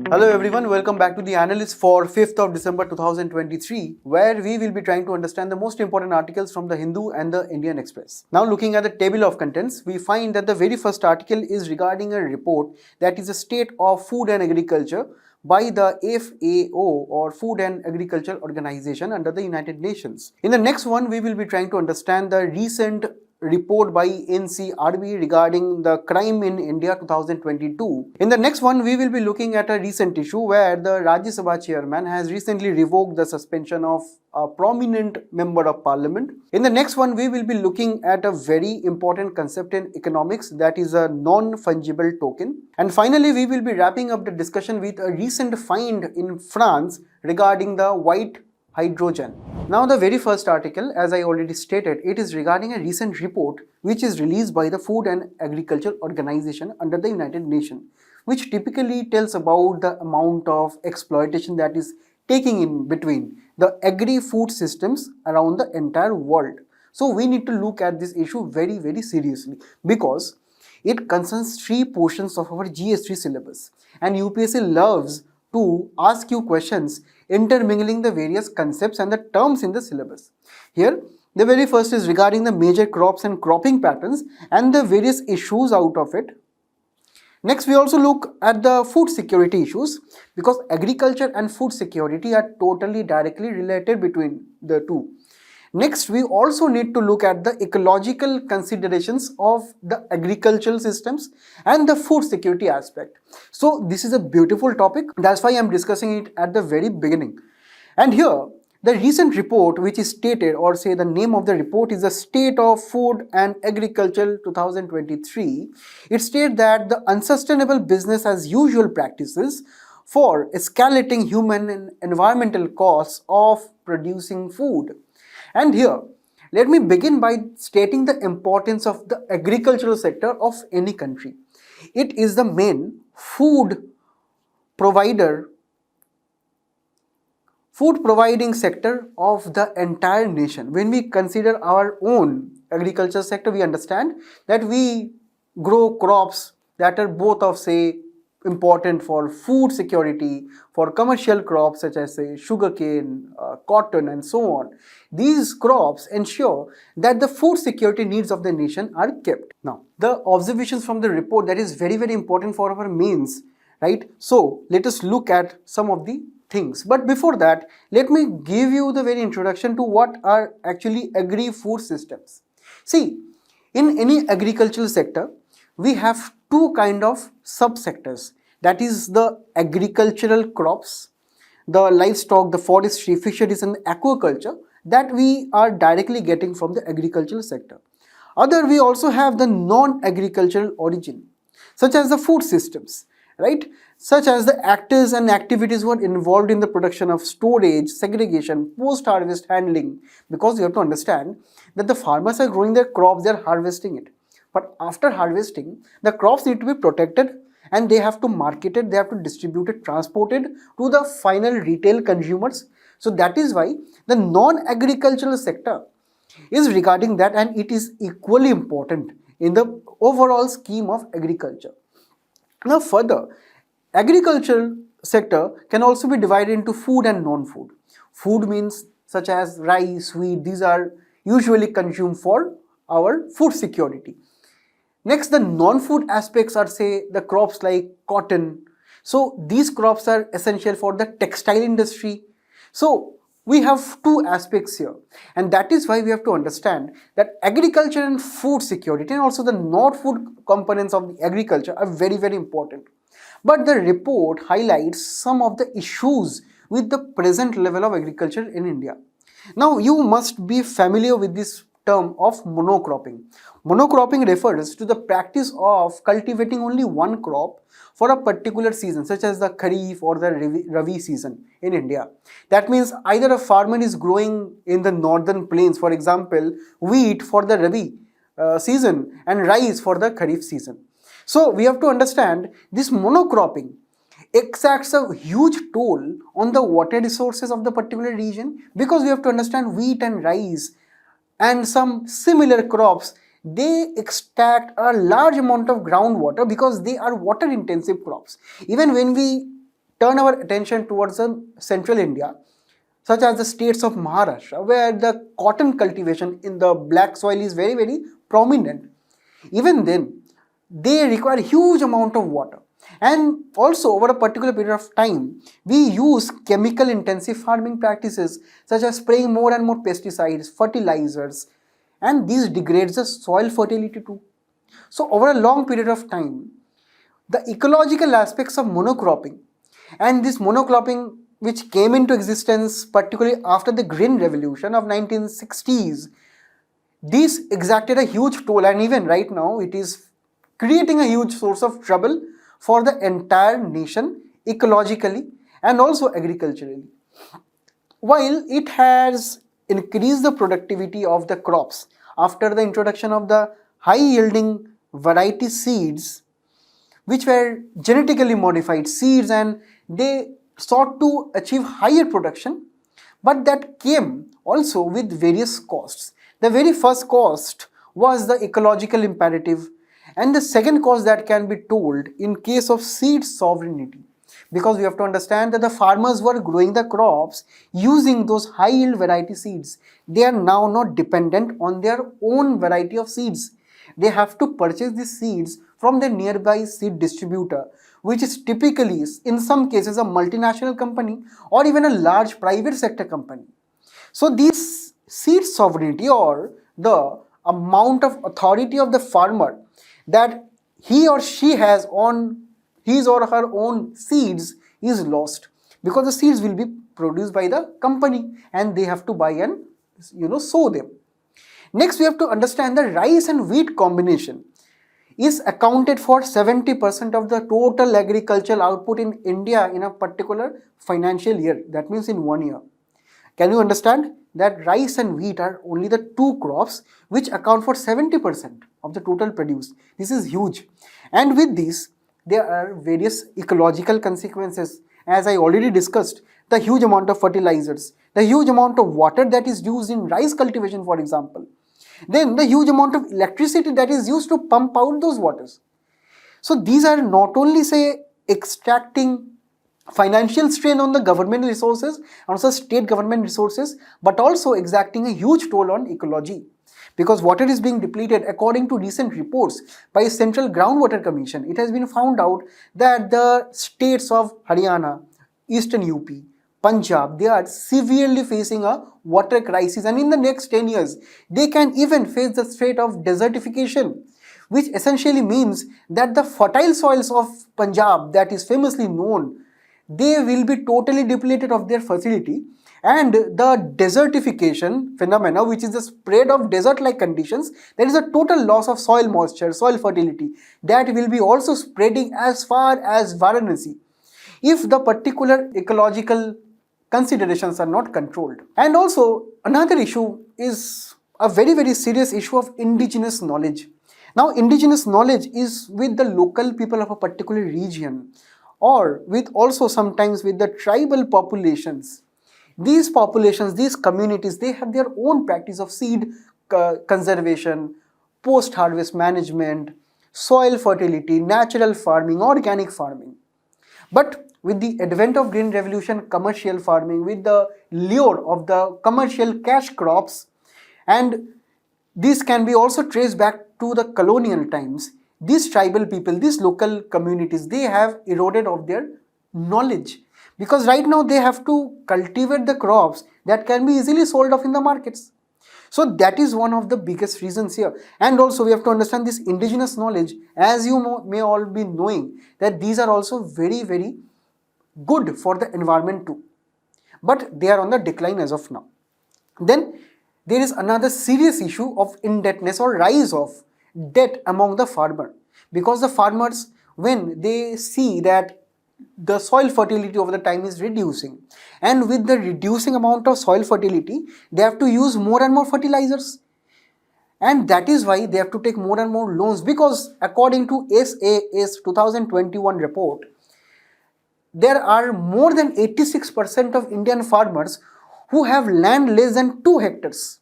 Hello everyone, welcome back to the Analyst for 5th of December 2023, where we will be trying to understand the most important articles from the Hindu and the Indian Express. Now looking at the table of contents, we find that the very first article is regarding a report that is a state of food and agriculture by the FAO or Food and Agriculture Organization under the United Nations. In the next one, we will be trying to understand the recent report by NCRB regarding the crime in India 2022. In the next one, we will be looking at a recent issue where the Rajya Sabha chairman has recently revoked the suspension of a prominent member of parliament. In the next one, we will be looking at a very important concept in economics, that is a non-fungible token. And finally, we will be wrapping up the discussion with a recent find in France regarding the white hydrogen. Now the very first article, as I already stated, it is regarding a recent report which is released by the Food and Agriculture Organization under the United Nations, which typically tells about the amount of exploitation that is taking in between the agri-food systems around the entire world. So we need to look at this issue very, very seriously because it concerns three portions of our GS3 syllabus, and UPSC loves to ask you questions intermingling the various concepts and the terms in the syllabus. Here, the very first is regarding the major crops and cropping patterns and the various issues out of it. Next, we also look at the food security issues because agriculture and food security are totally directly related between the two. Next, we also need to look at the ecological considerations of the agricultural systems and the food security aspect. So this is a beautiful topic. That's why I'm discussing it at the very beginning. And here, the recent report which is stated, or say the name of the report is the State of Food and Agriculture 2023. It states that the unsustainable business as usual practices for escalating human and environmental costs of producing food. And here, let me begin by stating the importance of the agricultural sector of any country. It is the main food providing sector of the entire nation. When we consider our own agriculture sector, we understand that we grow crops that are both of, say, important for food security, for commercial crops such as, say, sugarcane, cotton and so on. These crops ensure that the food security needs of the nation are kept. Now, the observations from the report, that is very, very important for our mains, right? So, let us look at some of the things. But before that, let me give you the very introduction to what are actually agri-food systems. See, in any agricultural sector, we have two kind of subsectors, that is the agricultural crops, the livestock, the forestry, fisheries and aquaculture that we are directly getting from the agricultural sector. Other, we also have the non-agricultural origin, such as the food systems, right? Such as the actors and activities who are involved in the production of storage, segregation, post-harvest handling, because you have to understand that the farmers are growing their crops, they are harvesting it. But after harvesting, the crops need to be protected and they have to market it, they have to distribute it, transport it to the final retail consumers. So that is why the non-agricultural sector is regarding that, and it is equally important in the overall scheme of agriculture. Now further, agricultural sector can also be divided into food and non-food. Food means such as rice, wheat, these are usually consumed for our food security. Next, the non-food aspects are, say, the crops like cotton. So these crops are essential for the textile industry. So we have two aspects here, and that is why we have to understand that agriculture and food security and also the non-food components of the agriculture are very, very important. But the report highlights some of the issues with the present level of agriculture in India. Now you must be familiar with this term of monocropping. Monocropping refers to the practice of cultivating only one crop for a particular season, such as the Kharif or the Ravi season in India. That means either a farmer is growing in the northern plains, for example, wheat for the Ravi season and rice for the Kharif season. So we have to understand this monocropping exacts a huge toll on the water resources of the particular region, because we have to understand wheat and rice and some similar crops, they extract a large amount of groundwater because they are water intensive crops. Even when we turn our attention towards central India, such as the states of Maharashtra, where the cotton cultivation in the black soil is very, very prominent. Even then, they require huge amount of water. And also over a particular period of time, we use chemical intensive farming practices such as spraying more and more pesticides, fertilizers, and these degrades the soil fertility too. So over a long period of time, the ecological aspects of monocropping, and this monocropping which came into existence particularly after the green revolution of 1960s, this exacted a huge toll, and even right now it is creating a huge source of trouble for the entire nation ecologically and also agriculturally. While it has increased the productivity of the crops after the introduction of the high yielding variety seeds, which were genetically modified seeds, and they sought to achieve higher production, but that came also with various costs. The very first cost was the ecological imperative, and the second cost that can be told in case of seed sovereignty, because we have to understand that the farmers were growing the crops using those high yield variety seeds. They are now not dependent on their own variety of seeds. They have to purchase these seeds from the nearby seed distributor, which is typically in some cases a multinational company or even a large private sector company. So these seed sovereignty, or the amount of authority of the farmer that he or she has on his or her own seeds, is lost, because the seeds will be produced by the company and they have to buy and sow them. Next, we have to understand the rice and wheat combination is accounted for 70% of the total agricultural output in India in a particular financial year. That means in 1 year. Can you understand that rice and wheat are only the two crops which account for 70% of the total produce? This is huge. And with this, there are various ecological consequences. As I already discussed, the huge amount of fertilizers, the huge amount of water that is used in rice cultivation, for example. Then the huge amount of electricity that is used to pump out those waters. So these are not only, say, extracting financial strain on the government resources, also state government resources, but also exacting a huge toll on ecology. Because water is being depleted. According to recent reports by Central Groundwater Commission, it has been found out that the states of Haryana, Eastern UP, Punjab, they are severely facing a water crisis, and in the next 10 years, they can even face the threat of desertification, which essentially means that the fertile soils of Punjab, that is famously known, they will be totally depleted of their fertility, and the desertification phenomena, which is the spread of desert-like conditions, there is a total loss of soil moisture, soil fertility, that will be also spreading as far as Varanasi, if the particular ecological considerations are not controlled. And also another issue is a very, very serious issue of indigenous knowledge. Now, indigenous knowledge is with the local people of a particular region, or with also sometimes with the tribal populations. These populations, these communities, they have their own practice of seed conservation, post-harvest management, soil fertility, natural farming, organic farming. But with the advent of green revolution, commercial farming, with the lure of the commercial cash crops, and this can be also traced back to the colonial times, these tribal people, these local communities, they have eroded of their knowledge, because right now they have to cultivate the crops that can be easily sold off in the markets. So that is one of the biggest reasons here. And also we have to understand this indigenous knowledge, as you may all be knowing, that these are also very, very good for the environment too, but they are on the decline as of now. Then there is another serious issue of indebtedness or rise of debt among the farmer, because the farmers, when they see that the soil fertility over the time is reducing, and with the reducing amount of soil fertility, they have to use more and more fertilizers, and that is why they have to take more and more loans, because according to SAS 2021 report, there are more than 86% of Indian farmers who have land less than 2 hectares.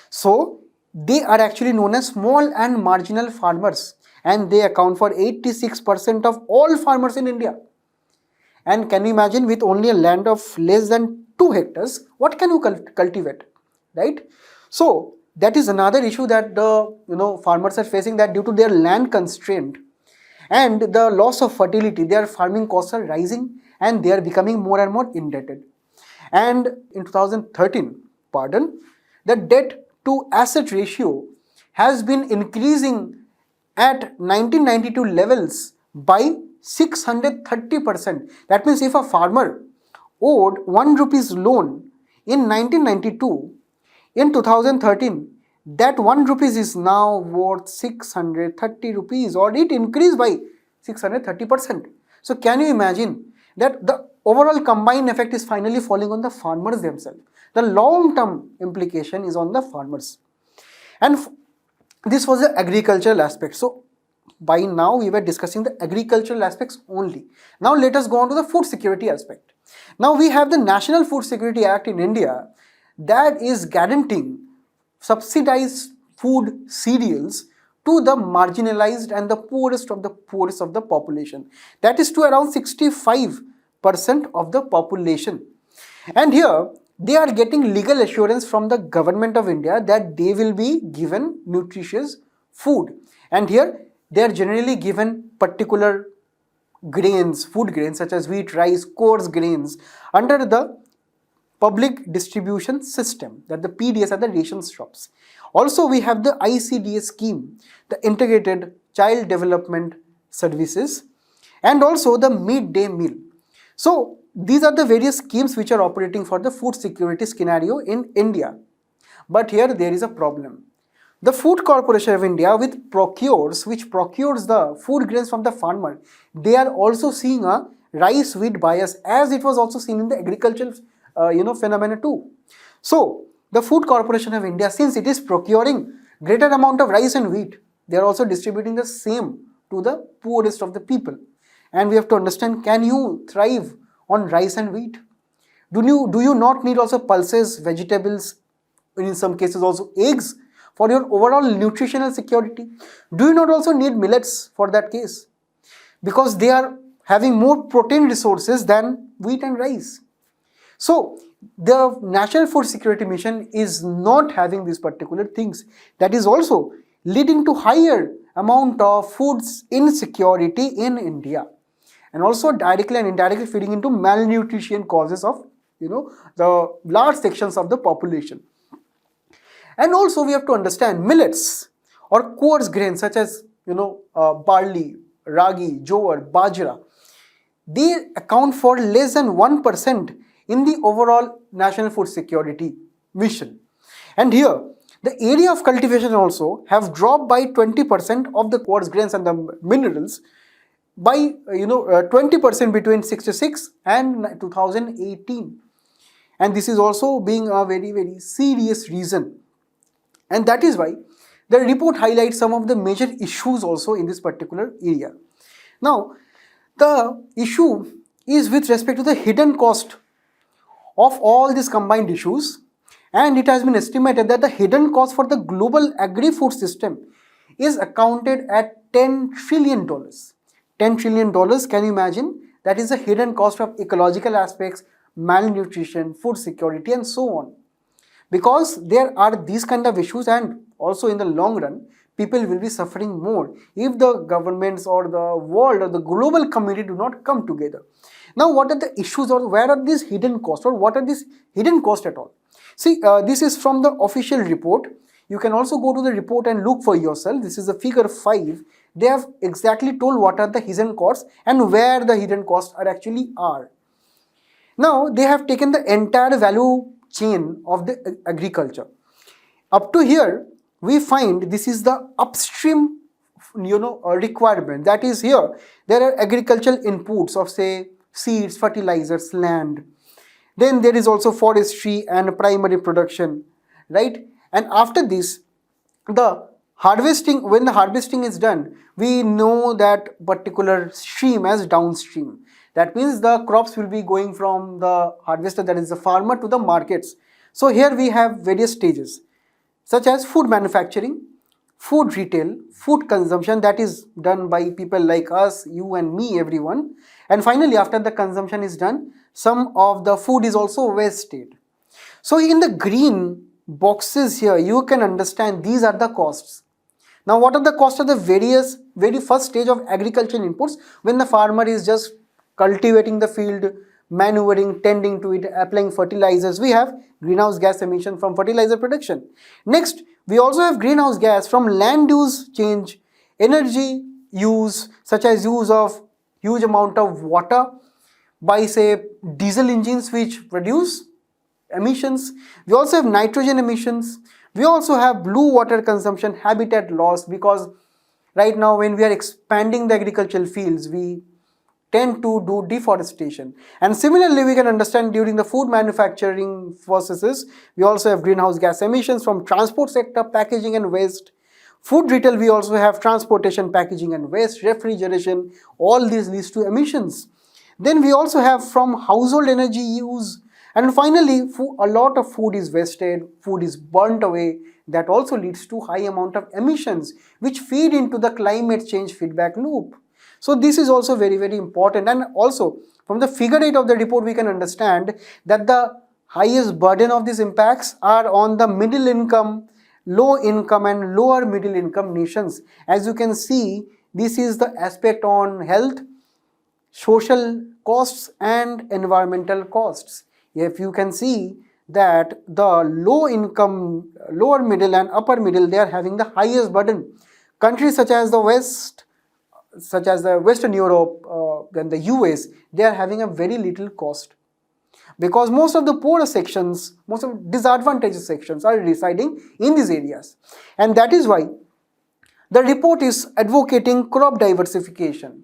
So they are actually known as small and marginal farmers, and they account for 86% of all farmers in India. And can you imagine, with only a land of less than 2 hectares, what can you cultivate, right? So that is another issue that the farmers are facing, that due to their land constraint and the loss of fertility, their farming costs are rising and they are becoming more and more indebted. And in 2013, the debt to asset ratio has been increasing at 1992 levels by 630%. That means if a farmer owed 1 rupees loan in 1992, in 2013, that 1 rupees is now worth 630 rupees, or it increased by 630%. So can you imagine that the overall combined effect is finally falling on the farmers themselves. The long-term implication is on the farmers. And this was the agricultural aspect. So by now we were discussing the agricultural aspects only. Now let us go on to the food security aspect. Now we have the National Food Security Act in India that is guaranteeing subsidized food cereals to the marginalized and the poorest of the population. That is to around 65% of the population. And here they are getting legal assurance from the government of India that they will be given nutritious food. And here they are generally given particular grains, food grains such as wheat, rice, coarse grains under the public distribution system, that the PDS are the ration shops. Also we have the ICDS scheme, the Integrated Child Development Services, and also the midday meal. So these are the various schemes which are operating for the food security scenario in India. But here there is a problem. The Food Corporation of India, which procures the food grains from the farmer, they are also seeing a rice wheat bias, as it was also seen in the agricultural phenomena too. So the Food Corporation of India, since it is procuring greater amount of rice and wheat, they are also distributing the same to the poorest of the people. And we have to understand, can you thrive on rice and wheat? Do you not need also pulses, vegetables, in some cases also eggs for your overall nutritional security? Do you not also need millets for that case? Because they are having more protein resources than wheat and rice. So the National Food Security Mission is not having these particular things. That is also leading to higher amount of foods insecurity in India, and also directly and indirectly feeding into malnutrition causes of the large sections of the population. And also we have to understand millets or coarse grains such as barley, ragi, jowar, bajra, they account for less than 1% in the overall National Food Security Mission. And here the area of cultivation also have dropped by 20% of the coarse grains and the minerals by 20% between 66 and 2018. And this is also being a very, very serious reason. And that is why the report highlights some of the major issues also in this particular area. Now, the issue is with respect to the hidden cost of all these combined issues, and it has been estimated that the hidden cost for the global agri-food system is accounted at $10 trillion. $10 trillion, can you imagine? That is the hidden cost of ecological aspects, malnutrition, food security, and so on. Because there are these kind of issues, and also in the long run, people will be suffering more if the governments or the world or the global community do not come together. Now, what are the issues, or where are these hidden costs, or what are these hidden costs at all? See, this is from the official report. You can also go to the report and look for yourself. This is the figure 5. They have exactly told what are the hidden costs and where the hidden costs are. Now, they have taken the entire value chain of the agriculture. Up to here, we find this is the upstream requirement. That is, here there are agricultural inputs of, say, seeds, fertilizers, land. Then there is also forestry and primary production, right? And after this, the harvesting, when the harvesting is done, we know that particular stream as downstream. That means the crops will be going from the harvester, that is the farmer, to the markets. So here we have various stages, such as food manufacturing, food retail, food consumption that is done by people like us, you and me, everyone. And finally, after the consumption is done, some of the food is also wasted. So in the green boxes here, you can understand these are the costs. Now, what are the costs of the very first stage of agricultural inputs when the farmer is just cultivating the field, manuring, tending to it, applying fertilizers? We have greenhouse gas emission from fertilizer production. Next, we also have greenhouse gas from land use change, energy use, such as use of huge amount of water by say diesel engines which produce emissions. We also have nitrogen emissions. We also have blue water consumption, habitat loss, because right now when we are expanding the agricultural fields, we tend to do deforestation. And similarly, we can understand during the food manufacturing processes, we also have greenhouse gas emissions from transport sector, packaging and waste. Food retail, we also have transportation, packaging and waste, refrigeration. All these leads to emissions. Then we also have from household energy use. And finally, a lot of food is wasted, food is burnt away. That also leads to high amount of emissions, which feed into the climate change feedback loop. So this is also very, very important. And also, from the figure 8 of the report, we can understand that the highest burden of these impacts are on the middle income, low income and lower middle income nations. As you can see, this is the aspect on health, social costs and environmental costs. If you can see that the low income, lower middle and upper middle, they are having the highest burden. Countries such as the Western Europe, then the US, they are having a very little cost. Because most of the poorer sections, most of disadvantaged sections are residing in these areas. And that is why the report is advocating crop diversification.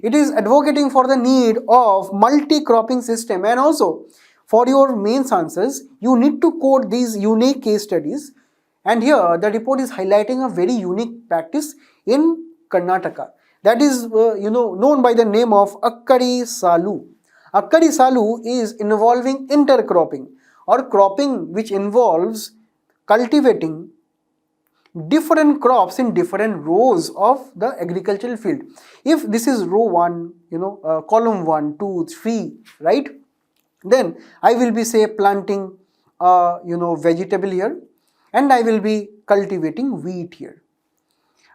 It is advocating for the need of multi-cropping system, and also for your main answers, you need to quote these unique case studies. And here the report is highlighting a very unique practice in Karnataka that is known by the name of Akkadi Salu. Akkadi Salu is involving intercropping or cropping which involves cultivating different crops in different rows of the agricultural field. If this is row 1, column 1, 2, 3, right? Then I will be say planting vegetable here, and I will be cultivating wheat here.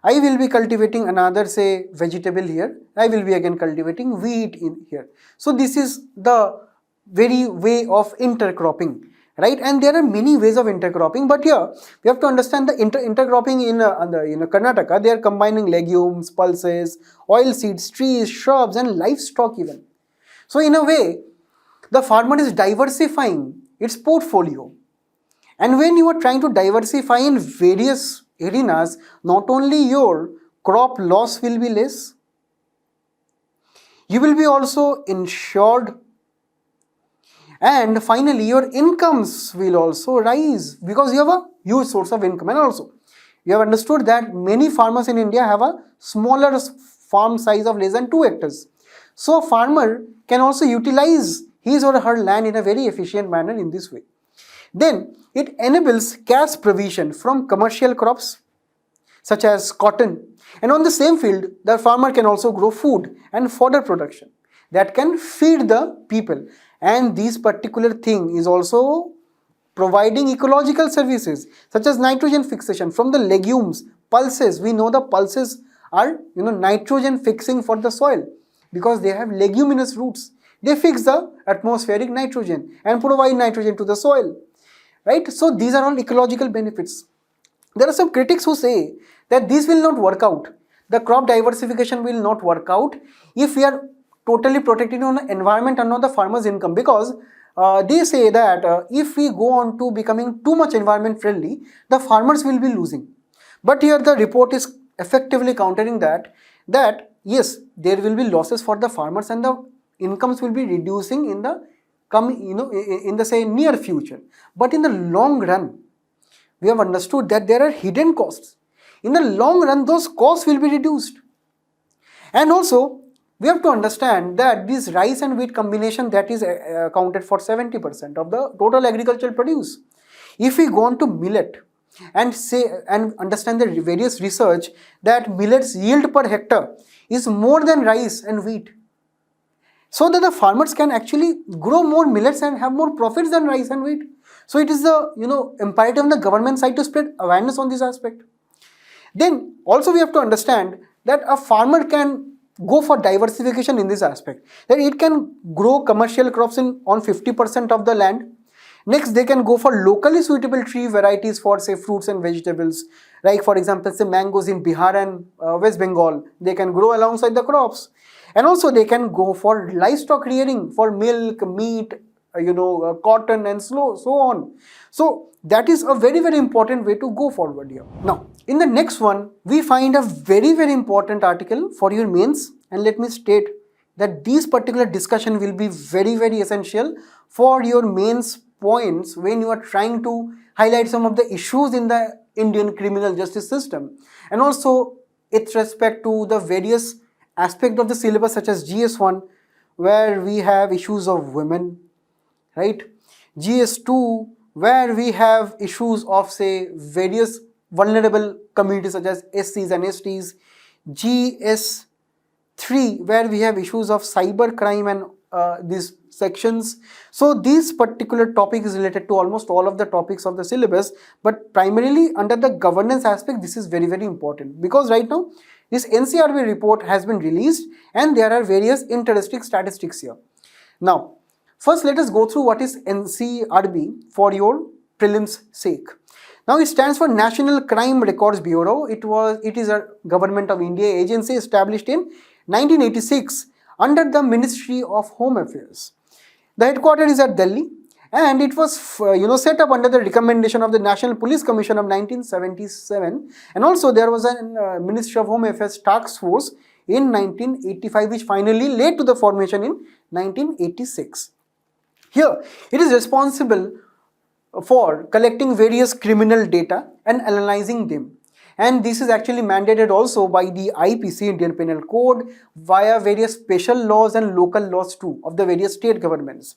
I will be cultivating another say vegetable here. I will be again cultivating wheat in here. So this is the very way of intercropping, right? And there are many ways of intercropping, but here we have to understand the intercropping in Karnataka. They are combining legumes, pulses, oil seeds, trees, shrubs and livestock even. So in a way, the farmer is diversifying its portfolio. And when you are trying to diversify in various arenas, not only your crop loss will be less, you will be also insured, and finally your incomes will also rise because you have a huge source of income. And also you have understood that many farmers in India have a smaller farm size of less than 2 hectares. So farmer can also utilize his or her land in a very efficient manner in this way. Then it enables cash provision from commercial crops such as cotton, and on the same field the farmer can also grow food and fodder production that can feed the people. And this particular thing is also providing ecological services such as nitrogen fixation from the legumes, pulses. We know the pulses are nitrogen fixing for the soil because they have leguminous roots. They fix the atmospheric nitrogen and provide nitrogen to the soil, right? So these are all ecological benefits. There are some critics who say that this will not work out. The crop diversification will not work out if we are totally protecting on the environment and not the farmer's income, because they say that if we go on to becoming too much environment friendly, the farmers will be losing. But here the report is effectively countering that yes, there will be losses for the farmers and the incomes will be reducing in the in the say near future. But in the long run, we have understood that there are hidden costs. In the long run, those costs will be reduced. And also, we have to understand that this rice and wheat combination that is accounted for 70% of the total agricultural produce. If we go on to millet, and understand the various research that millets yield per hectare is more than rice and wheat, so that the farmers can actually grow more millets and have more profits than rice and wheat. So it is the imperative on the government side to spread awareness on this aspect. Then also we have to understand that a farmer can go for diversification in this aspect, that it can grow commercial crops on 50% of the land. Next, they can go for locally suitable tree varieties for say fruits and vegetables, like for example say mangoes in Bihar and West Bengal, they can grow alongside the crops. And also they can go for livestock rearing for milk, meat, cotton and so on. So that is a very important way to go forward here. Now in the next one we find a very important article for your mains, and let me state that these particular discussion will be very essential for your mains points when you are trying to highlight some of the issues in the Indian criminal justice system, and also with respect to the various aspects of the syllabus such as GS1, where we have issues of women, right? GS2, where we have issues of say various vulnerable communities such as SCs and STs. GS3, where we have issues of cyber crime and these sections. So this particular topic is related to almost all of the topics of the syllabus, but primarily under the governance aspect this is very important, because right now this NCRB report has been released and there are various interesting statistics here. Now first let us go through what is NCRB for your prelims sake. Now it stands for National Crime Records Bureau. It is a Government of India agency established in 1986 under the Ministry of Home Affairs. The headquarters is at Delhi, and it was set up under the recommendation of the National Police Commission of 1977, and also there was a Ministry of Home Affairs task force in 1985 which finally led to the formation in 1986. Here it is responsible for collecting various criminal data and analyzing them, and this is actually mandated also by the IPC, Indian Penal Code, via various special laws and local laws too of the various state governments.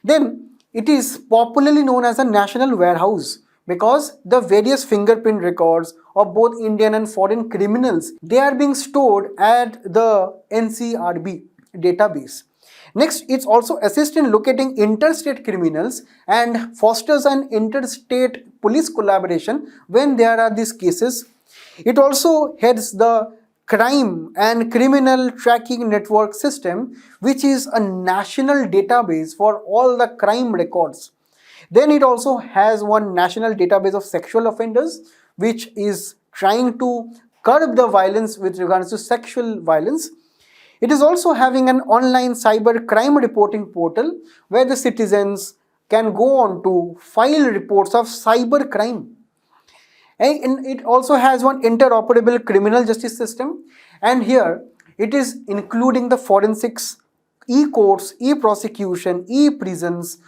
Then it is popularly known as a national warehouse because the various fingerprint records of both Indian and foreign criminals, they are being stored at the NCRB database. Next, it also assists in locating interstate criminals and fosters an interstate police collaboration when there are these cases. It also heads the Crime and Criminal Tracking Network System, which is a national database for all the crime records. Then it also has one national database of sexual offenders, which is trying to curb the violence with regards to sexual violence. It is also having an online cyber crime reporting portal where the citizens can go on to file reports of cyber crime. And it also has one interoperable criminal justice system, and here it is including the forensics, e-courts, e-prosecution, e-prisons,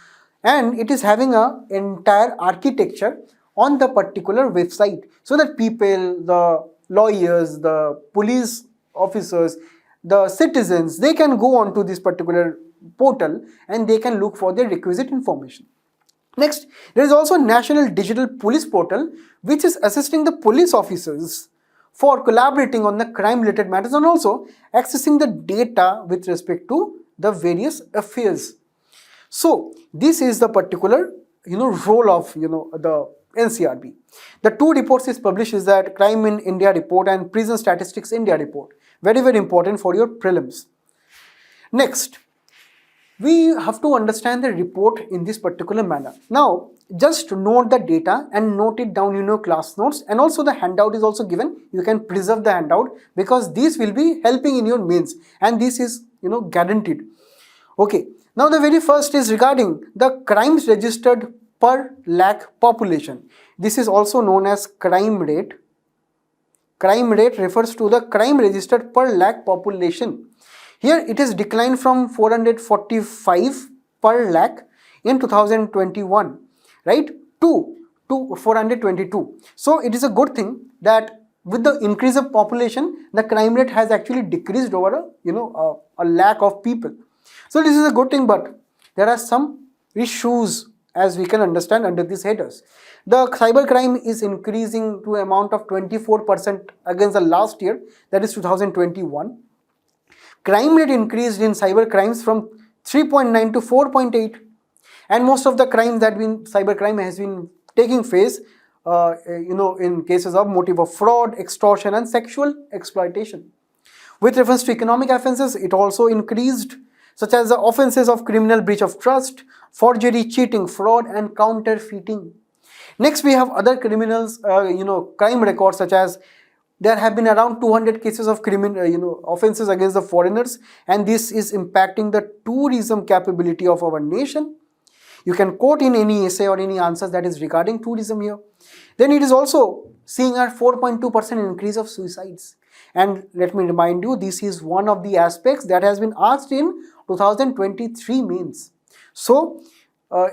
and it is having an entire architecture on the particular website so that people, the lawyers, the police officers, the citizens, they can go on to this particular portal and they can look for the requisite information. Next, there is also a National Digital Police Portal which is assisting the police officers for collaborating on the crime related matters and also accessing the data with respect to the various affairs. So this is the particular role of the NCRB. The two reports is published is that Crime in India report and Prison Statistics India report. Very important for your prelims. Next, we have to understand the report in this particular manner. Now, just note the data and note it down in your class notes, and also the handout is also given. You can preserve the handout because this will be helping in your mains and this is guaranteed. Okay, now the very first is regarding the crimes registered per lakh population. This is also known as crime rate. Crime rate refers to the crime registered per lakh population. Here it is declined from 445 per lakh in 2021, right, to 422. So it is a good thing that with the increase of population, the crime rate has actually decreased over a lakh of people. So this is a good thing, but there are some issues as we can understand under these headers. The cybercrime is increasing to an amount of 24% against the last year, that is 2021. Crime rate increased in cyber crimes from 3.9 to 4.8, and most of the crime that cybercrime has been taking place, in cases of motive of fraud, extortion, and sexual exploitation. With reference to economic offences, it also increased, such as the offences of criminal breach of trust, forgery, cheating, fraud, and counterfeiting. Next, we have other criminals, crime records, such as there have been around 200 cases of criminal, offences against the foreigners, and this is impacting the tourism capability of our nation. You can quote in any essay or any answers that is regarding tourism here. Then it is also seeing a 4.2% increase of suicides. And let me remind you, this is one of the aspects that has been asked in 2023 mains. So,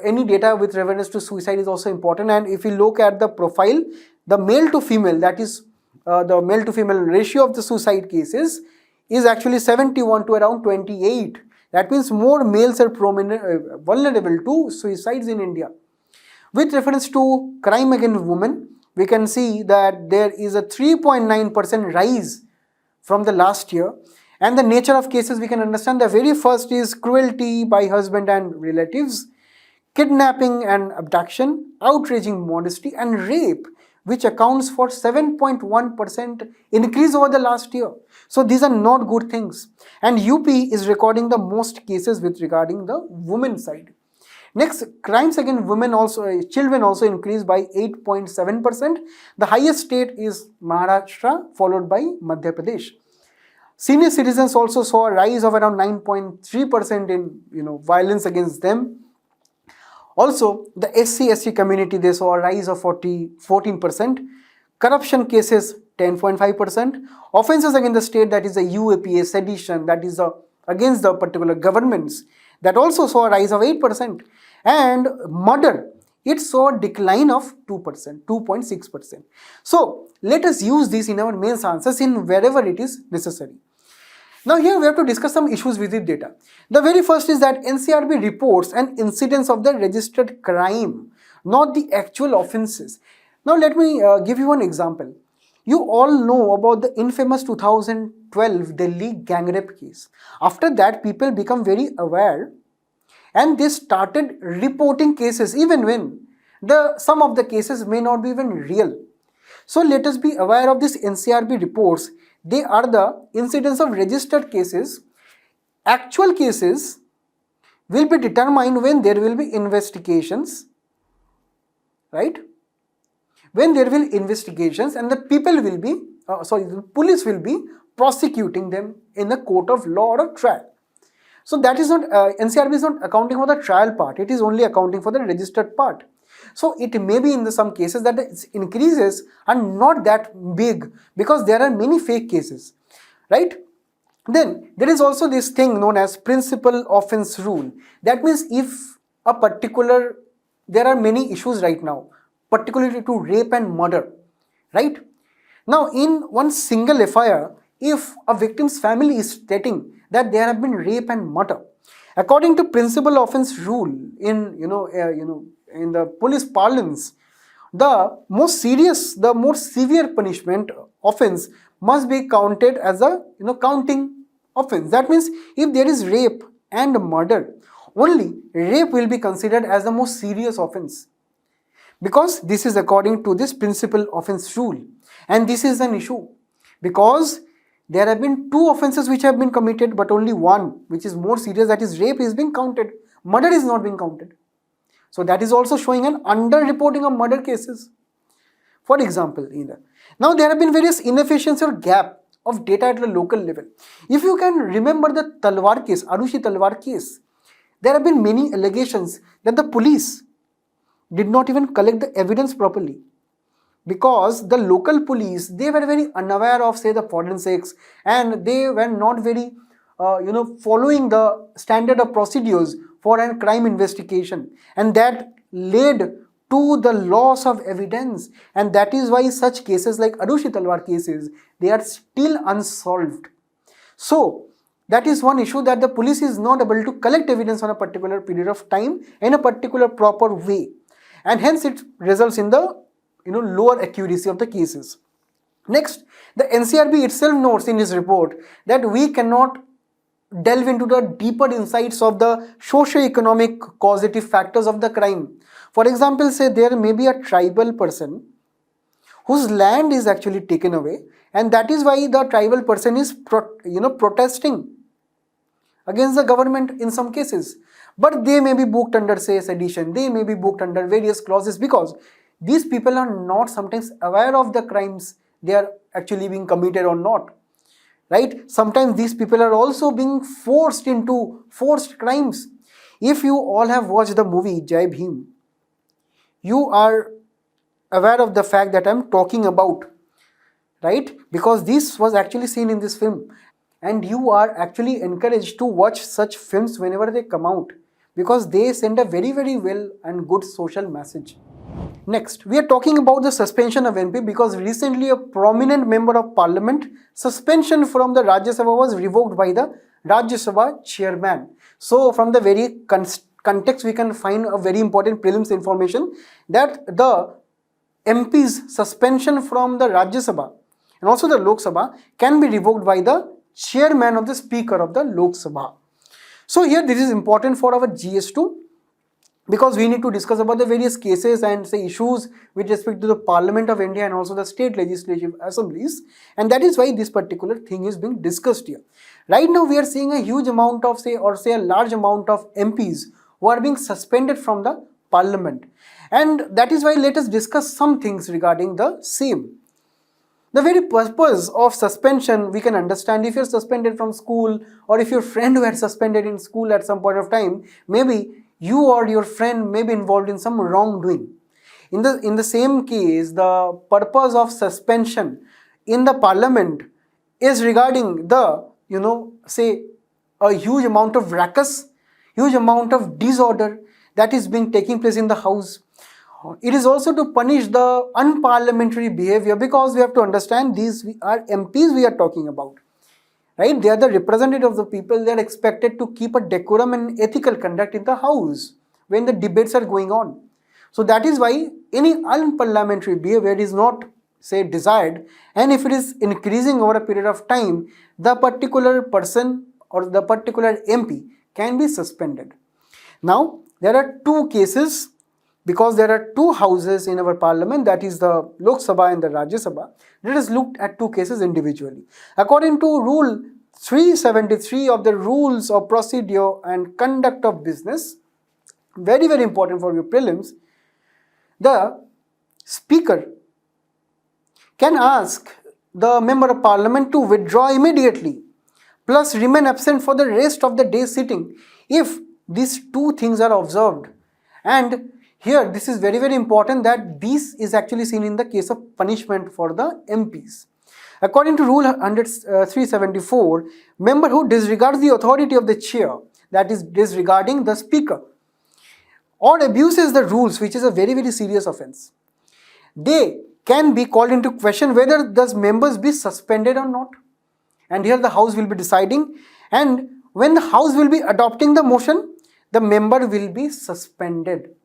any data with reference to suicide is also important. And if you look at the profile, the male to female, that is the male to female ratio of the suicide cases is actually 71 to around 28. That means more males are vulnerable to suicides in India. With reference to crime against women, we can see that there is a 3.9% rise from the last year. And the nature of cases, we can understand the very first is cruelty by husband and relatives, kidnapping and abduction, outraging modesty, and rape, which accounts for 7.1% increase over the last year. So these are not good things. And UP is recording the most cases with regarding the women side. Next, crimes against children also increased by 8.7%. The highest state is Maharashtra, followed by Madhya Pradesh. Senior citizens also saw a rise of around 9.3% in violence against them. Also, the SC/ST community, they saw a rise of 14%. Corruption cases 10.5%. Offences against the state, that is the UAPA, sedition, that is against the particular governments, that also saw a rise of 8%. And murder, it saw a decline of 2.6%. So let us use this in our mains answers in wherever it is necessary. Now here we have to discuss some issues with the data. The very first is that NCRB reports an incidence of the registered crime, not the actual offences. Now let me give you an example. You all know about the infamous 2012 Delhi gang rape case. After that, people become very aware and they started reporting cases even when some of the cases may not be even real. So let us be aware of this NCRB reports. They are the incidence of registered cases. Actual cases will be determined when there will be investigations, right? When there will be investigations and the police will be prosecuting them in the court of law or a trial. So that is not, NCRB is not accounting for the trial part, it is only accounting for the registered part. So it may be in some cases that the increases are not that big because there are many fake cases, right? Then there is also this thing known as principal offense rule. That means if there are many issues right now, particularly to rape and murder, right? Now in one single FIR, if a victim's family is stating that there have been rape and murder, according to principal offense rule in in the police parlance, the more severe punishment offense must be counted as a counting offense. That means if there is rape and murder, only rape will be considered as the most serious offense, because this is according to this principal offense rule. And this is an issue because there have been two offenses which have been committed, but only one which is more serious, that is rape, is being counted. Murder is not being counted. So that is also showing an under-reporting of murder cases. For example, now there have been various inefficiency or gap of data at the local level. If you can remember the Talwar case, Arushi Talwar case, there have been many allegations that the police did not even collect the evidence properly, because the local police, they were very unaware of, say, the forensics, and they were not very following the standard of procedures for a crime investigation, and that led to the loss of evidence. And that is why such cases like Arushi Talwar cases, they are still unsolved. So That is one issue, that the police is not able to collect evidence on a particular period of time in a particular proper way, and hence it results in the lower accuracy of the cases. Next, the NCRB itself notes in its report that we cannot delve into the deeper insights of the socio-economic causative factors of the crime. For example, say there may be a tribal person whose land is actually taken away, and that is why the tribal person is protesting against the government in some cases. But they may be booked under, say, sedition, they may be booked under various clauses, because these people are not sometimes aware of the crimes they are actually being committed or not. Right? Sometimes these people are also being forced into forced crimes. If you all have watched the movie Jai Bhim, you are aware of the fact that I am talking about, right? Because this was actually seen in this film, and you are actually encouraged to watch such films whenever they come out, because they send a very, very well and good social message. Next, we are talking about the suspension of MP, because recently a prominent member of parliament suspension from the Rajya Sabha was revoked by the Rajya Sabha chairman. So from the very context, we can find a very important prelims information that the MP's suspension from the Rajya Sabha and also the Lok Sabha can be revoked by the chairman of the Speaker of the Lok Sabha. So here this is important for our GS2, because we need to discuss about the various cases and say issues with respect to the Parliament of India and also the state legislative assemblies, and that is why this particular thing is being discussed here. Right now we are seeing a huge amount of a large amount of MPs who are being suspended from the Parliament, and that is why let us discuss some things regarding the same. The very purpose of suspension we can understand. If you're suspended from school, or if your friend who had suspended in school at some point of time, maybe you or your friend may be involved in some wrongdoing. In the same case, the purpose of suspension in the Parliament is regarding the, say, a huge amount of ruckus, huge amount of disorder that is being taking place in the House. It is also to punish the unparliamentary behavior, because we have to understand these are MPs we are talking about. Right? They are the representatives of the people. They are expected to keep a decorum and ethical conduct in the House when the debates are going on. So that is why any unparliamentary behavior is not, say, desired, and if it is increasing over a period of time, the particular person or the particular MP can be suspended. Now, there are two cases, because there are two houses in our parliament, that is the Lok Sabha and the Rajya Sabha. Let us look at two cases individually. According to Rule 373 of the Rules of Procedure and Conduct of Business, very, very important for your prelims, the Speaker can ask the Member of Parliament to withdraw immediately, plus remain absent for the rest of the day sitting, if these two things are observed. And here, this is very, very important, that this is actually seen in the case of punishment for the MPs. According to Rule 374, member who disregards the authority of the chair, that is disregarding the Speaker, or abuses the rules, which is a very, very serious offence, they can be called into question whether those members be suspended or not. And here the House will be deciding, and when the House will be adopting the motion, the member will be suspended.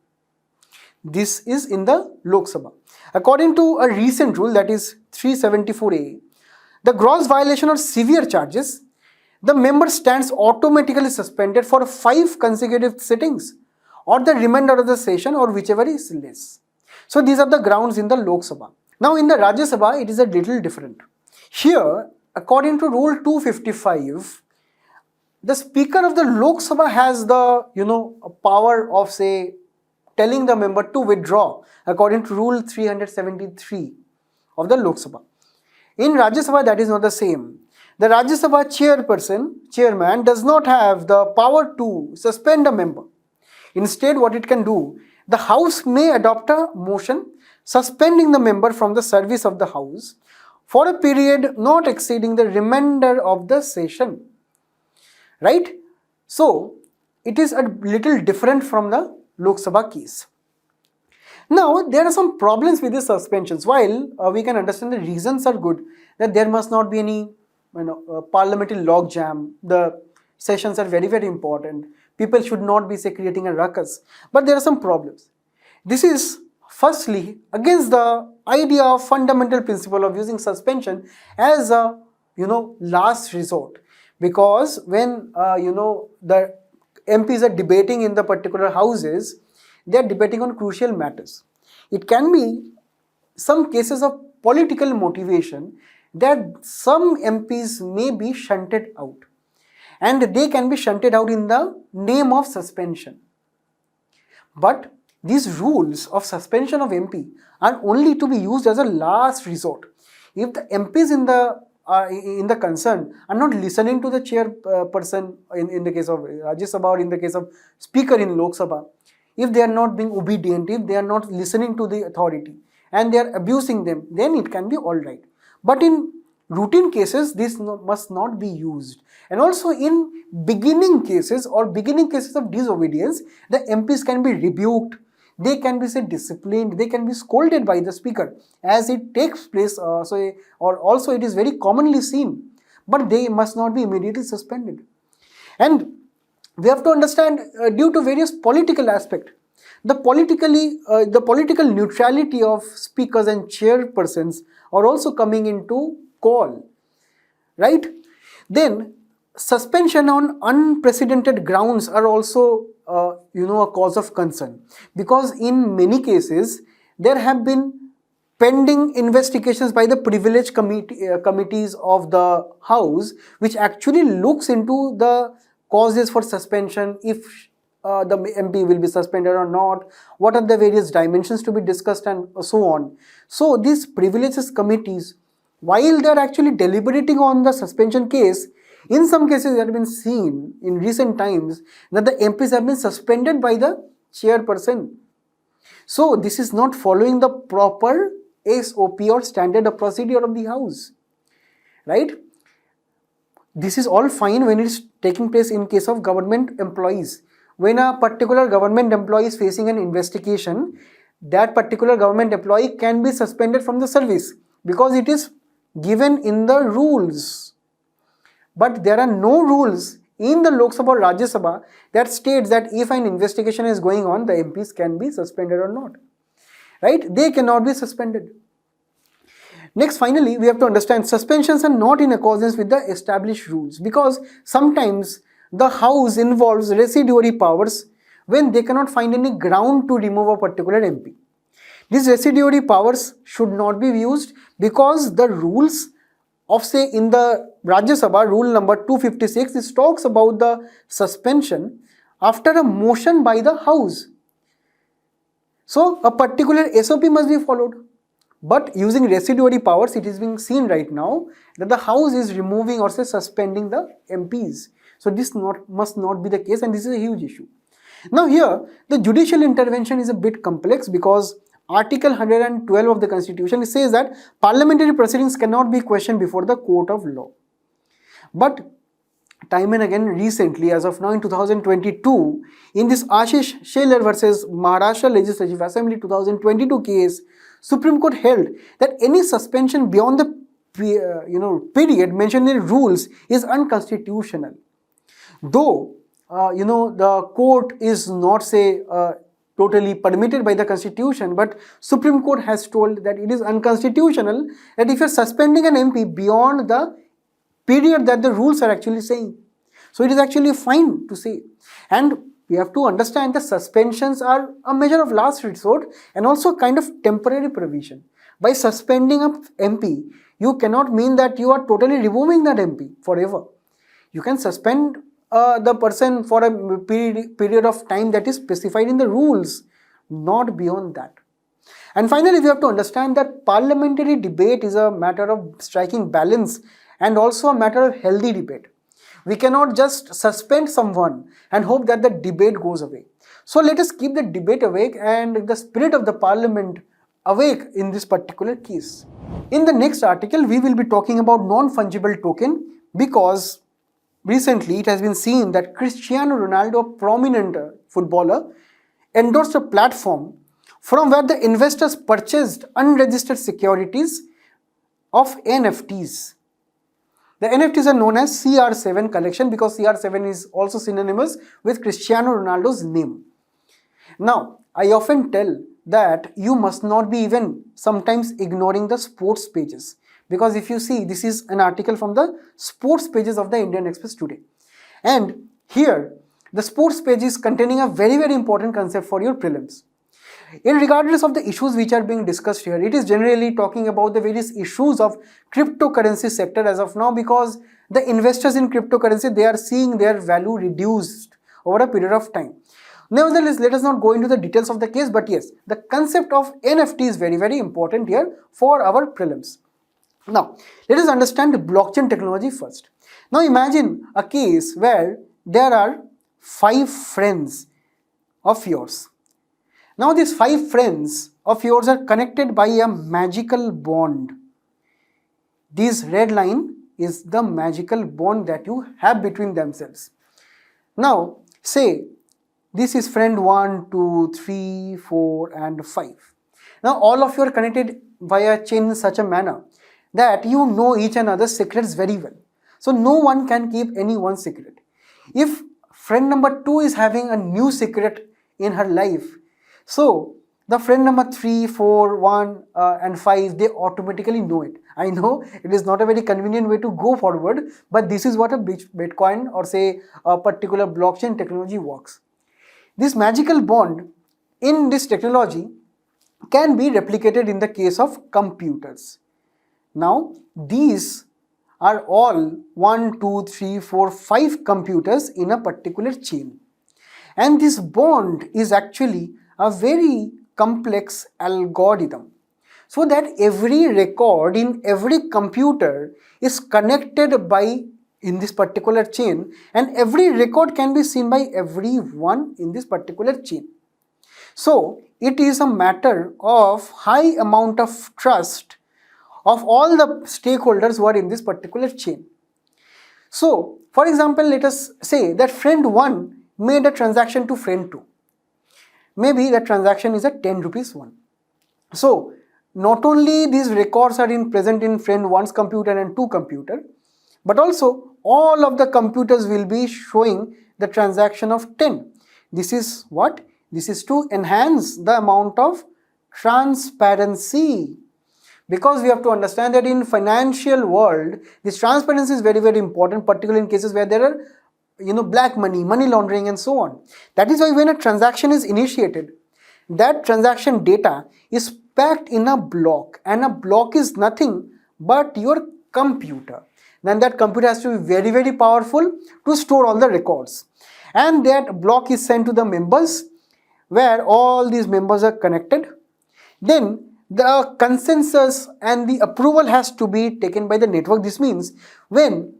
This is in the Lok Sabha. According to a recent rule, that is 374A, the gross violation or severe charges, the member stands automatically suspended for 5 consecutive sittings, or the remainder of the session, or whichever is less. So these are the grounds in the Lok Sabha. Now in the Rajya Sabha, it is a little different. Here, according to Rule 255, the Speaker of the Lok Sabha has the power of, say, telling the member to withdraw, according to Rule 373 of the Lok Sabha. In Rajya Sabha, that is not the same. The Rajya Sabha chairman does not have the power to suspend a member. Instead, what it can do, the House may adopt a motion suspending the member from the service of the House for a period not exceeding the remainder of the session. Right? So, it is a little different from the Lok Sabha case. Now, there are some problems with these suspensions. While we can understand the reasons are good, that there must not be any parliamentary log jam. The sessions are very, very important. People should not be, say, creating a ruckus. But there are some problems. This is firstly against the idea of fundamental principle of using suspension as a last resort, because when the MPs are debating in the particular houses, they are debating on crucial matters. It can be some cases of political motivation that some MPs may be shunted out, and they can be shunted out in the name of suspension. But these rules of suspension of MP are only to be used as a last resort. If the MPs in the concern are not listening to the chairperson in the case of Rajya Sabha, or in the case of speaker in Lok Sabha, if they are not being obedient, if they are not listening to the authority and they are abusing them, then it can be all right. But in routine cases, this must not be used. And also in beginning cases of disobedience, the MPs can be rebuked, they can be, say, disciplined, they can be scolded by the speaker, as it takes place, or also it is very commonly seen. But they must not be immediately suspended. And we have to understand, due to various political aspects, the political neutrality of speakers and chairpersons are also coming into call, right? Then suspension on unprecedented grounds are also a cause of concern, because in many cases there have been pending investigations by the privileged committees of the House, which actually looks into the causes for suspension, if the MP will be suspended or not, what are the various dimensions to be discussed, and so on. So these privileged committees, while they are actually deliberating on the suspension case, in some cases it has been seen in recent times that the MPs have been suspended by the chairperson. So this is not following the proper SOP or standard of procedure of the House, right? This is all fine when it is taking place in case of government employees. When a particular government employee is facing an investigation, that particular government employee can be suspended from the service because it is given in the rules. But there are no rules in the Lok Sabha or Rajya Sabha that states that if an investigation is going on, the MPs can be suspended or not. Right? They cannot be suspended. Next, finally, we have to understand suspensions are not in accordance with the established rules, because sometimes the House involves residuary powers when they cannot find any ground to remove a particular MP. These residuary powers should not be used, because the rules of, say, in the Rajya Sabha, rule number 256, it talks about the suspension after a motion by the House. So a particular SOP must be followed. But using residuary powers, it is being seen right now that the House is removing or, say, suspending the MPs. So this must not be the case, and this is a huge issue. Now here, the judicial intervention is a bit complex, because Article 112 of the Constitution says that parliamentary proceedings cannot be questioned before the court of law. But time and again recently, as of now in 2022, in this Ashish Shelar versus Maharashtra Legislative Assembly 2022 case, Supreme Court held that any suspension beyond the period mentioned in rules is unconstitutional. Though the court is not, say, totally permitted by the Constitution, but Supreme Court has told that it is unconstitutional that if you are suspending an MP beyond the period that the rules are actually saying. So it is actually fine to say. And we have to understand that suspensions are a measure of last resort and also kind of temporary provision. By suspending an MP, you cannot mean that you are totally removing that MP forever. You can suspend the person for a period of time that is specified in the rules, not beyond that. And finally, we have to understand that parliamentary debate is a matter of striking balance and also a matter of healthy debate. We cannot just suspend someone and hope that the debate goes away. So let us keep the debate awake and the spirit of the parliament awake in this particular case. In the next article, we will be talking about non-fungible token, because recently it has been seen that Cristiano Ronaldo, a prominent footballer, endorsed a platform from where the investors purchased unregistered securities of NFTs. The NFTs are known as CR7 collection because CR7 is also synonymous with Cristiano Ronaldo's name. Now, I often tell that you must not be even sometimes ignoring the sports pages, because if you see, this is an article from the sports pages of the Indian Express today, and here the sports page is containing a very important concept for your prelims. Regardless of the issues which are being discussed here, it is generally talking about the various issues of cryptocurrency sector as of now, because the investors in cryptocurrency, they are seeing their value reduced over a period of time. Nevertheless, let us not go into the details of the case, but yes, the concept of NFT is very important here for our prelims. Now, let us understand the blockchain technology first. Now, imagine a case where there are 5 friends of yours. Now, these 5 friends of yours are connected by a magical bond. This red line is the magical bond that you have between themselves. Now, say this is friend 1, 2, 3, 4 and 5. Now, all of you are connected via chain in such a manner that you know each another's secrets very well. So, no one can keep anyone's secret. If friend number 2 is having a new secret in her life, so the friend number 3, 4, 1 and 5, they automatically know it. I know it is not a very convenient way to go forward, but this is what a Bitcoin or say a particular blockchain technology works. This magical bond in this technology can be replicated in the case of computers. Now, these are all 1, 2, 3, 4, 5 computers in a particular chain. And this bond is actually a very complex algorithm, so that every record in every computer is connected by in this particular chain, and every record can be seen by everyone in this particular chain. So it is a matter of high amount of trust of all the stakeholders who are in this particular chain. So for example, let us say that friend 1 made a transaction to friend 2. Maybe the transaction is at 10 rupees 1. So not only these records are present in friend 1's computer and 2 computer, but also all of the computers will be showing the transaction of 10. This is what? This is to enhance the amount of transparency, because we have to understand that in financial world, this transparency is very important, particularly in cases where there are black money, money laundering and so on. That is why when a transaction is initiated, that transaction data is packed in a block, and a block is nothing but your computer. Then that computer has to be very powerful to store all the records, and that block is sent to the members where all these members are connected. Then the consensus and the approval has to be taken by the network. This means when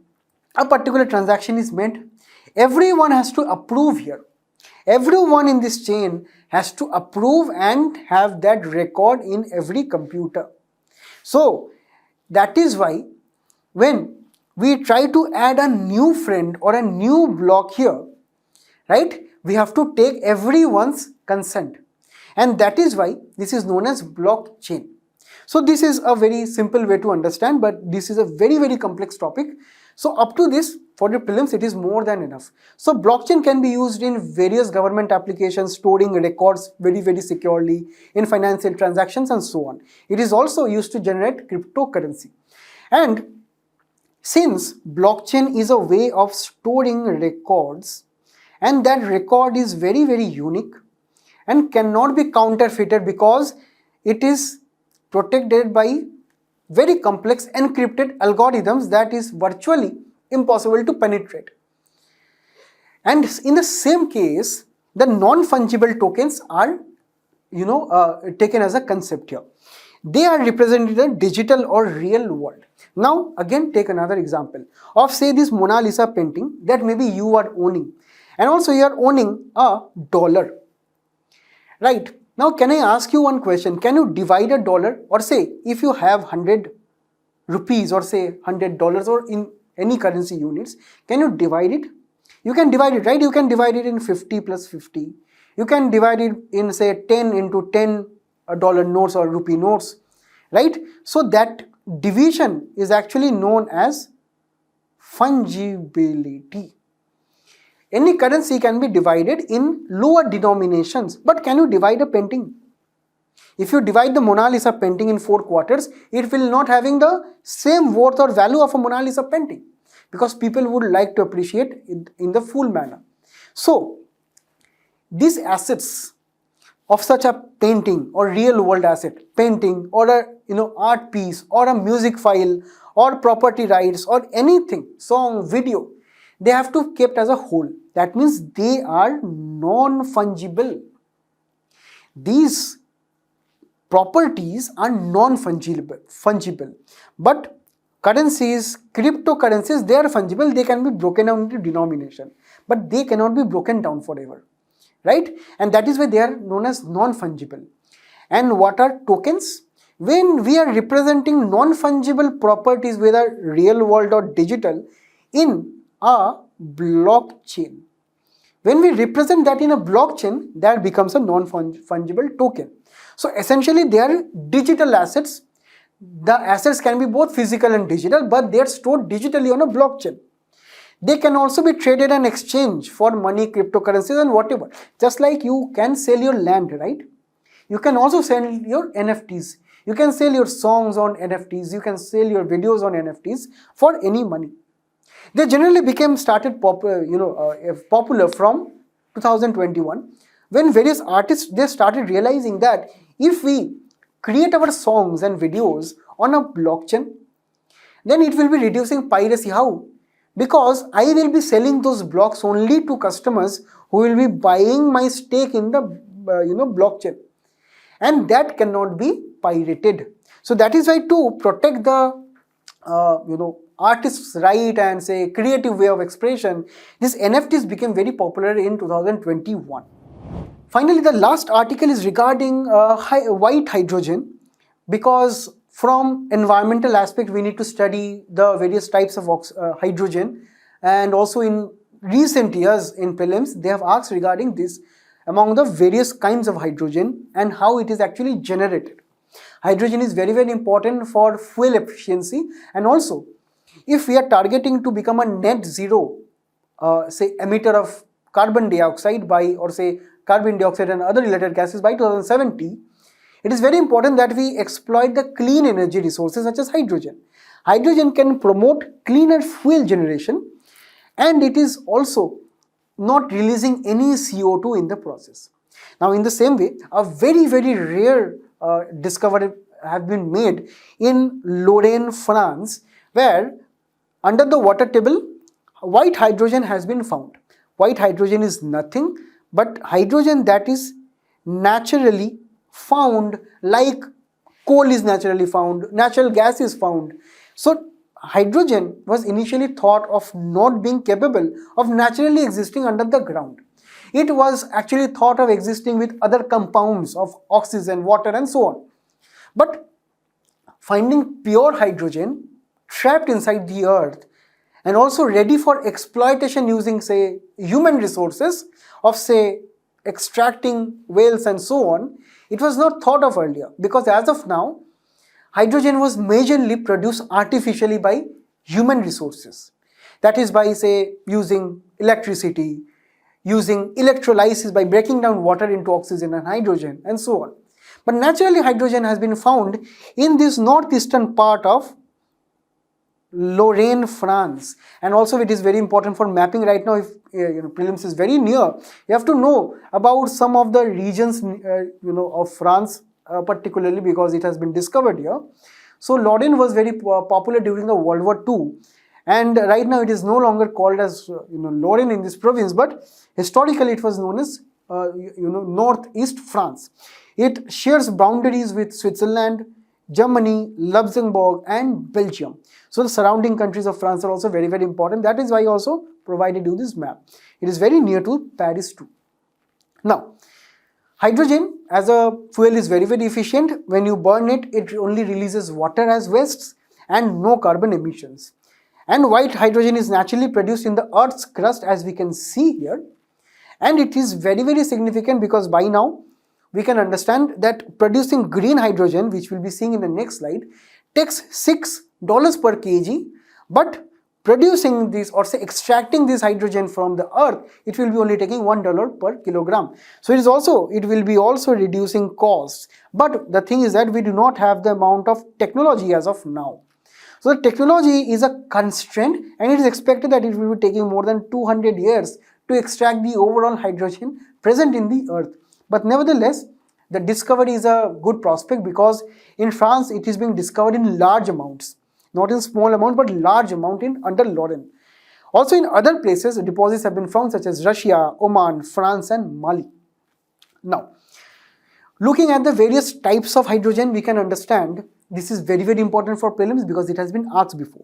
a particular transaction is made, everyone has to approve here. Everyone in this chain has to approve and have that record in every computer. So that is why when we try to add a new friend or a new block here, right, we have to take everyone's consent, and that is why this is known as blockchain. So this is a very simple way to understand, but this is a very complex topic. So up to this, for the prelims, it is more than enough. So blockchain can be used in various government applications, storing records very securely, in financial transactions and so on. It is also used to generate cryptocurrency. And since blockchain is a way of storing records, and that record is very unique and cannot be counterfeited because it is protected by very complex encrypted algorithms that is virtually impossible to penetrate. And in the same case, the non-fungible tokens are taken as a concept here. They are represented in the digital or real world. Now again, take another example of say this Mona Lisa painting that maybe you are owning, and also you are owning a dollar, right? Now can I ask you one question? Can you divide a dollar, or say if you have 100 rupees or say $100 or in any currency units, can you divide it? You can divide it, right? You can divide it in 50 plus 50. You can divide it in say 10 into 10 dollar notes or rupee notes, right? So that division is actually known as fungibility. Any currency can be divided in lower denominations, but can you divide a painting? If you divide the Mona Lisa painting in 4 quarters, it will not having the same worth or value of a Mona Lisa painting, because people would like to appreciate it in the full manner. So, these assets of such a painting or real world asset, painting or a art piece or a music file or property rights or anything, song, video, they have to kept as a whole. That means they are non-fungible. These properties are non-fungible. But currencies, cryptocurrencies, they are fungible. They can be broken down into denomination, but they cannot be broken down forever, right? And that is why they are known as non-fungible. And what are tokens? When we are representing non-fungible properties, whether real world or digital, in a blockchain. When we represent that in a blockchain, that becomes a non-fungible token. So essentially they are digital assets. The assets can be both physical and digital, but they are stored digitally on a blockchain. They can also be traded and exchanged for money, cryptocurrencies and whatever. Just like you can sell your land, right? You can also sell your NFTs. You can sell your songs on NFTs. You can sell your videos on NFTs for any money. They generally started popular from 2021, when various artists, they started realizing that if we create our songs and videos on a blockchain, then it will be reducing piracy. How? Because I will be selling those blocks only to customers who will be buying my stake in the blockchain, and that cannot be pirated. So that is why, to protect the artist's right and say creative way of expression, these NFTs became very popular in 2021. Finally, the last article is regarding white hydrogen, because from environmental aspect we need to study the various types of hydrogen, and also in recent years in prelims they have asked regarding this, among the various kinds of hydrogen and how it is actually generated. Hydrogen is very, very important for fuel efficiency, and also if we are targeting to become a net zero emitter of carbon dioxide carbon dioxide and other related gases by 2070, it is very important that we exploit the clean energy resources such as hydrogen. Hydrogen can promote cleaner fuel generation, and it is also not releasing any CO2 in the process. Now, in the same way, a very, very rare discovery have been made in Lorraine, France, where under the water table white hydrogen has been found. White hydrogen is nothing but hydrogen that is naturally found, like coal is naturally found, natural gas is found. So hydrogen was initially thought of not being capable of naturally existing under the ground. It was actually thought of existing with other compounds of oxygen, water and so on. But finding pure hydrogen trapped inside the earth and also ready for exploitation using human resources of extracting whales and so on, it was not thought of earlier, because as of now hydrogen was majorly produced artificially by human resources. That is by using electricity, using electrolysis by breaking down water into oxygen and hydrogen and so on. But naturally hydrogen has been found in this northeastern part of Lorraine, France, and also it is very important for mapping right now. If prelims is very near, you have to know about some of the regions of France, particularly because it has been discovered here. So Lorraine was very popular during the World War II, and right now it is no longer called as Lorraine in this province, but historically it was known as northeast France. It shares boundaries with Switzerland, Germany, Luxembourg and Belgium. So the surrounding countries of France are also very, very important. That is why I also provided you this map. It is very near to Paris too. Now, hydrogen as a fuel is very, very efficient. When you burn it, it only releases water as wastes and no carbon emissions. And white hydrogen is naturally produced in the Earth's crust, as we can see here. And it is very, very significant because by now we can understand that producing green hydrogen, which we'll be seeing in the next slide, takes $6 per kg, but producing this or say extracting this hydrogen from the earth, it will be only taking $1 per kilogram. So it will be also reducing costs. But the thing is that we do not have the amount of technology as of now. So the technology is a constraint, and it is expected that it will be taking more than 200 years to extract the overall hydrogen present in the earth. But nevertheless, the discovery is a good prospect, because in France it is being discovered in large amounts, not in small amount but large amount in under Lorraine. Also in other places deposits have been found, such as Russia, Oman, France and Mali. Now, looking at the various types of hydrogen, we can understand this is very important for prelims because it has been asked before.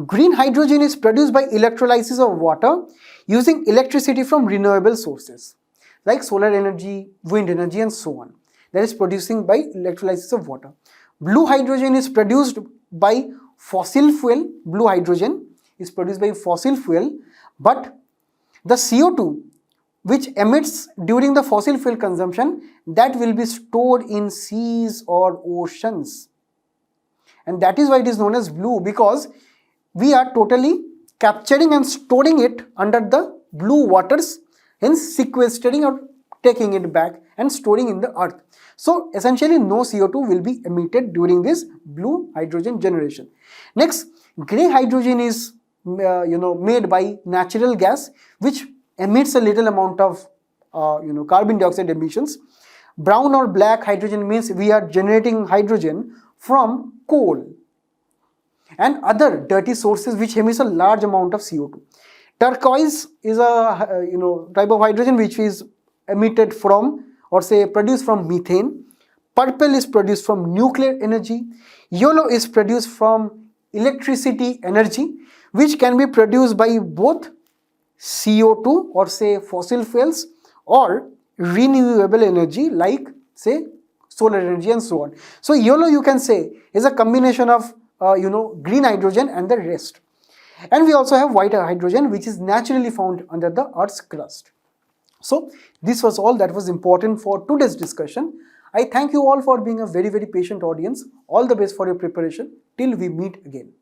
Green hydrogen is produced by electrolysis of water using electricity from renewable sources like solar energy, wind energy and so on. That is producing by electrolysis of water. Blue hydrogen is produced by fossil fuel. Blue hydrogen is produced by fossil fuel, but the CO2 which emits during the fossil fuel consumption, that will be stored in seas or oceans. And that is why it is known as blue, because we are totally capturing and storing it under the blue waters, hence sequestering or taking it back and storing in the earth. So essentially no CO2 will be emitted during this blue hydrogen generation. Next, grey hydrogen is made by natural gas, which emits a little amount of carbon dioxide emissions. Brown or black hydrogen means we are generating hydrogen from coal and other dirty sources which emits a large amount of CO2. Turquoise is a type of hydrogen which is emitted from or say produced from methane. Purple is produced from nuclear energy. Yellow is produced from electricity energy, which can be produced by both CO2 or say fossil fuels or renewable energy like say solar energy and so on. So yellow, you can say, is a combination of green hydrogen and the rest. And we also have white hydrogen, which is naturally found under the Earth's crust. So this was all that was important for today's discussion. I thank you all for being a very patient audience. All the best for your preparation. Till we meet again.